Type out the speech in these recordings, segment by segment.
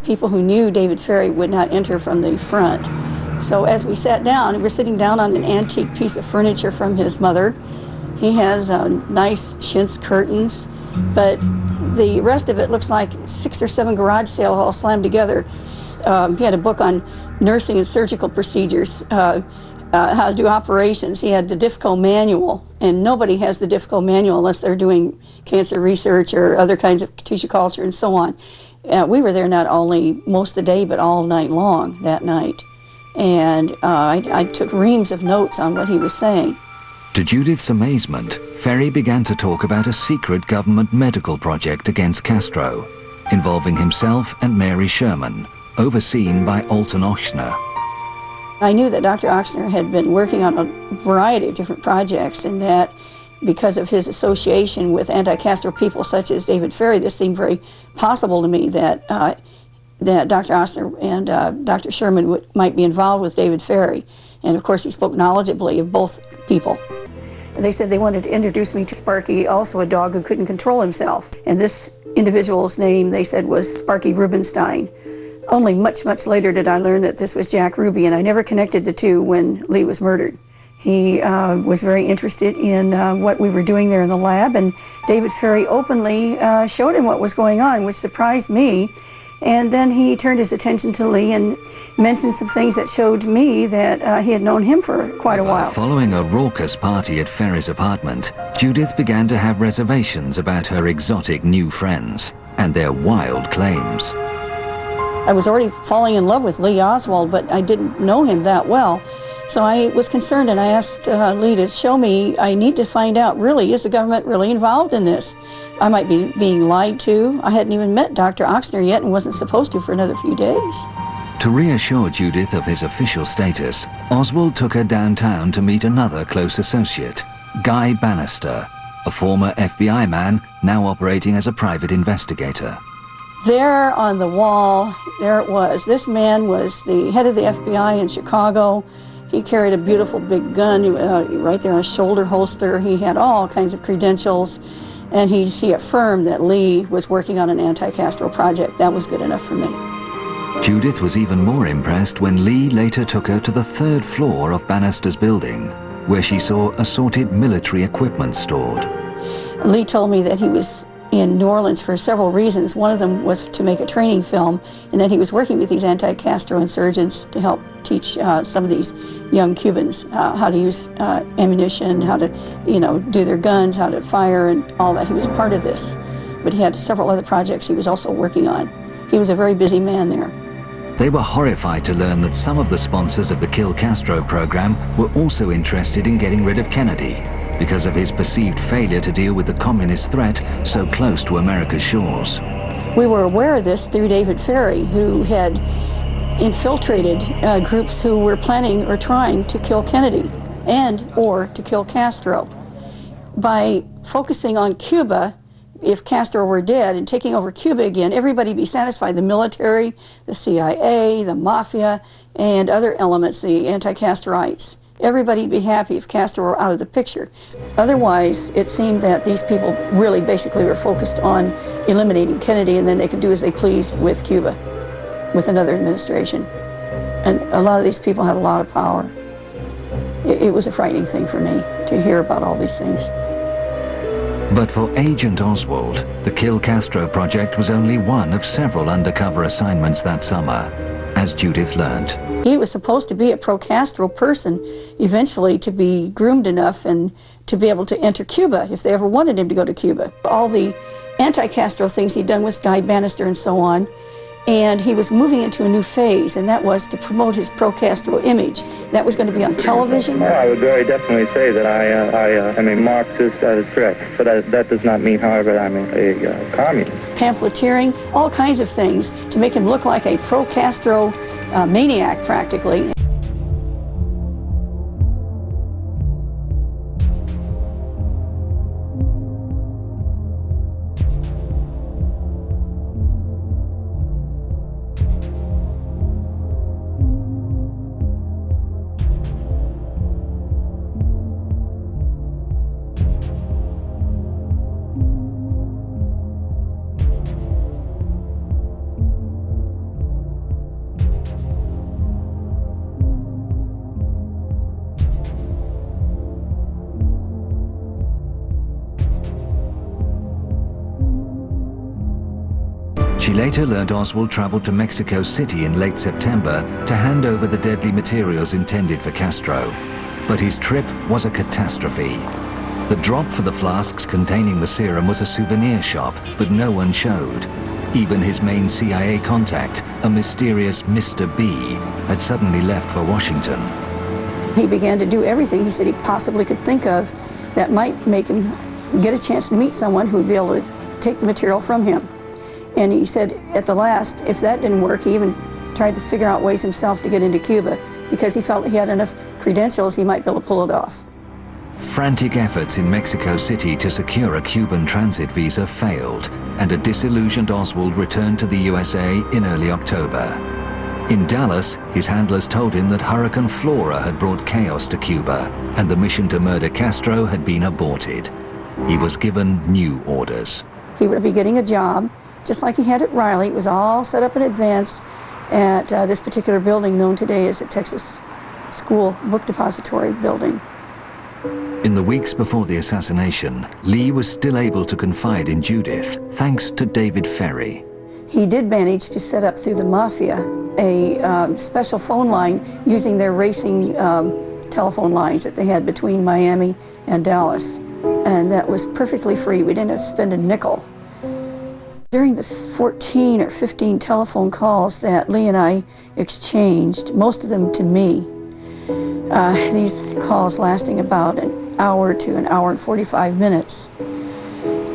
people who knew David Ferry would not enter from the front. So as we sat down, we're sitting down on an antique piece of furniture from his mother. He has nice chintz curtains, but the rest of it looks like 6 or 7 garage sales all slammed together. He had a book on nursing and surgical procedures, how to do operations. He had the DIFCO manual, and nobody has the DIFCO manual unless they're doing cancer research or other kinds of tissue culture and so on. We were there not only most of the day, but all night long that night. And I took reams of notes on what he was saying. To Judith's amazement, Ferry began to talk about a secret government medical project against Castro, involving himself and Mary Sherman, overseen by Alton Ochsner. I knew that Dr. Ochsner had been working on a variety of different projects, and that because of his association with anti-Castro people such as David Ferry, this seemed very possible to me that Dr. Ochsner and Dr. Sherman might be involved with David Ferry. And of course he spoke knowledgeably of both people. They said they wanted to introduce me to Sparky, also a dog who couldn't control himself. And this individual's name, they said, was Sparky Rubenstein. Only much, much later did I learn that this was Jack Ruby, and I never connected the two when Lee was murdered. He was very interested in what we were doing there in the lab, and David Ferry openly showed him what was going on, which surprised me. And then he turned his attention to Lee and mentioned some things that showed me that he had known him for quite a while. Following a raucous party at Ferry's apartment, Judith began to have reservations about her exotic new friends and their wild claims. I was already falling in love with Lee Oswald, but I didn't know him that well. So I was concerned, and I asked Lee to show me. I need to find out, really, is the government really involved in this? I might be being lied to. I hadn't even met Dr. Ochsner yet and wasn't supposed to for another few days. To reassure Judith of his official status, Oswald took her downtown to meet another close associate, Guy Bannister, a former FBI man now operating as a private investigator. There on the wall, there it was. This man was the head of the FBI in Chicago. He carried a beautiful big gun right there on his shoulder holster. He had all kinds of credentials, and he affirmed that Lee was working on an anti-Castro project. That was good enough for me. Judith was even more impressed when Lee later took her to the 3rd floor of Bannister's building, where she saw assorted military equipment stored. Lee told me that he was in New Orleans for several reasons. One of them was to make a training film, and that he was working with these anti-Castro insurgents to help teach some of these young Cubans how to use ammunition, how to, do their guns, how to fire, and all that. He was part of this, but he had several other projects he was also working on. He was a very busy man there. They were horrified to learn that some of the sponsors of the Kill Castro program were also interested in getting rid of Kennedy because of his perceived failure to deal with the communist threat so close to America's shores. We were aware of this through David Ferry, who had infiltrated groups who were planning or trying to kill Kennedy or to kill Castro. By focusing on Cuba, if Castro were dead, and taking over Cuba again, everybody would be satisfied. The military, the CIA, the mafia, and other elements, the anti-Castroites. Everybody would be happy if Castro were out of the picture. Otherwise, it seemed that these people really basically were focused on eliminating Kennedy, and then they could do as they pleased with Cuba, with another administration. And a lot of these people had a lot of power. It was a frightening thing for me to hear about all these things. But for Agent Oswald, the Kill Castro project was only one of several undercover assignments that summer, as Judith learned. He was supposed to be a pro-Castro person, eventually to be groomed enough and to be able to enter Cuba if they ever wanted him to go to Cuba. All the anti-Castro things he'd done with Guy Bannister and so on, and he was moving into a new phase, and that was to promote his pro-Castro image. That was going to be on television. Well, I would very definitely say that I am a Marxist at its correct, but that does not mean, however, I'm a communist. Pamphleteering, all kinds of things to make him look like a pro-Castro maniac, practically. later learned Oswald traveled to Mexico City in late September to hand over the deadly materials intended for Castro. But his trip was a catastrophe. The drop for the flasks containing the serum was a souvenir shop, but no one showed. Even his main CIA contact, a mysterious Mr. B, had suddenly left for Washington. He began to do everything he said he possibly could think of that might make him get a chance to meet someone who would be able to take the material from him. And he said at the last, if that didn't work, he even tried to figure out ways himself to get into Cuba because he felt he had enough credentials he might be able to pull it off. Frantic efforts in Mexico City to secure a Cuban transit visa failed, and a disillusioned Oswald returned to the USA in early October. In Dallas, his handlers told him that Hurricane Flora had brought chaos to Cuba, and the mission to murder Castro had been aborted. He was given new orders. He would be getting a job, just like he had at Riley. It was all set up in advance at this particular building known today as the Texas School Book Depository building. In the weeks before the assassination, Lee was still able to confide in Judith, thanks to David Ferry. He did manage to set up through the Mafia a special phone line using their racing telephone lines that they had between Miami and Dallas. And that was perfectly free. We didn't have to spend a nickel. During the 14 or 15 telephone calls that Lee and I exchanged, most of them to me, these calls lasting about an hour to an hour and 45 minutes,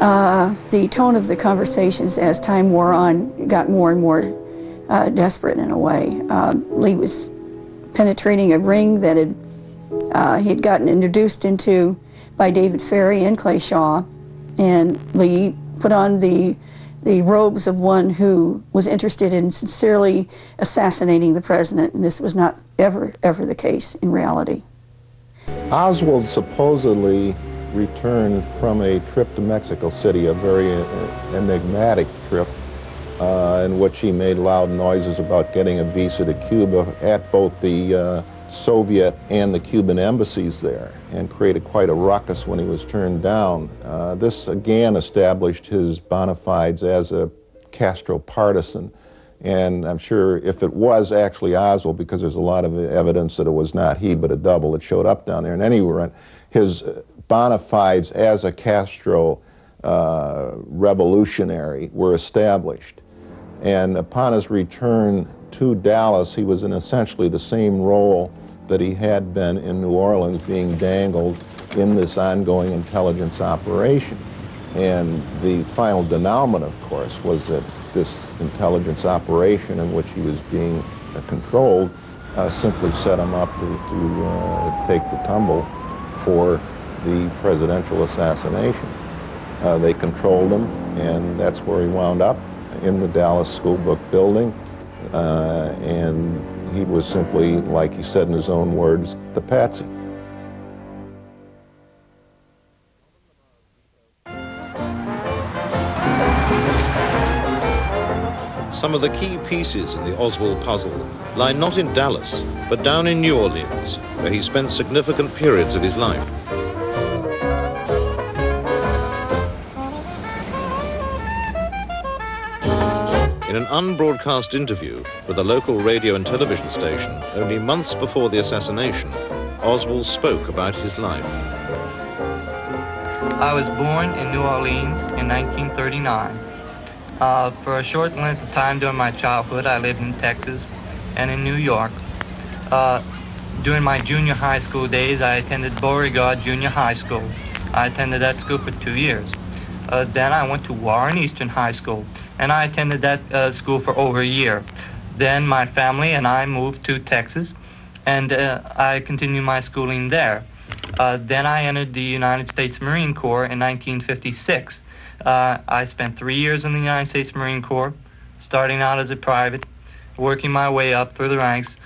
the tone of the conversations as time wore on got more and more desperate in a way. Lee was penetrating a ring that he had gotten introduced into by David Ferry and Clay Shaw, and Lee put on the robes of one who was interested in sincerely assassinating the president, and this was not ever the case in reality. Oswald supposedly returned from a trip to Mexico City, a very enigmatic trip, in which he made loud noises about getting a visa to Cuba at both the Soviet and the Cuban embassies there, and created quite a ruckus when he was turned down. This again established his bona fides as a Castro partisan, and I'm sure if it was actually Oswald, because there's a lot of evidence that it was not he but a double that showed up down there, in any event, his bona fides as a Castro revolutionary were established. And upon his return to Dallas, he was in essentially the same role that he had been in New Orleans, being dangled in this ongoing intelligence operation. And the final denouement, of course, was that this intelligence operation in which he was being controlled simply set him up to take the tumble for the presidential assassination. They controlled him, and that's where he wound up, in the Dallas School Book building, and he was simply, like he said in his own words, the patsy. Some of the key pieces in the Oswald puzzle lie not in Dallas, but down in New Orleans, where he spent significant periods of his life. In an unbroadcast interview with a local radio and television station only months before the assassination, Oswald spoke about his life. I was born in New Orleans in 1939. For a short length of time during my childhood, I lived in Texas and in New York. During my junior high school days, I attended Beauregard Junior High School. I attended that school for 2 years. Then I went to Warren Eastern High School, and I attended that school for over a year. Then my family and I moved to Texas, and I continued my schooling there. Then I entered the United States Marine Corps in 1956. I spent 3 years in the United States Marine Corps, starting out as a private, working my way up through the ranks